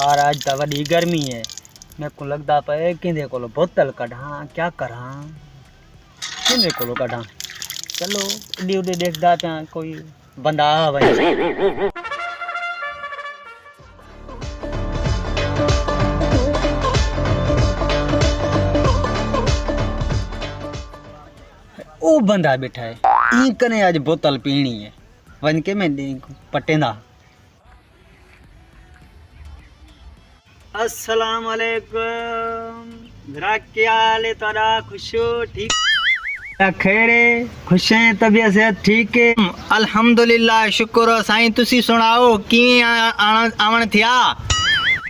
यार आज तो बड़ी गर्मी है। मेरे को लगता पे किंदे कोलो बोतल कढ़ा क्या करा किंदे कोलो कढ़ा। चलो इडी उडी देखदा पे कोई बंदा आ वने। ओ बंदा बैठा है ई कने आज बोतल पीनी है वन के मैं पटेंदा। अस्सलाम वालेकुम मेरा क्या हाल है तारा खुश हो ठीक खैर है खुश हैं तबीयत से ठीक है अल्हम्दुलिल्लाह शुक्र साईं तुसी सुनाओ कि आवन थिया।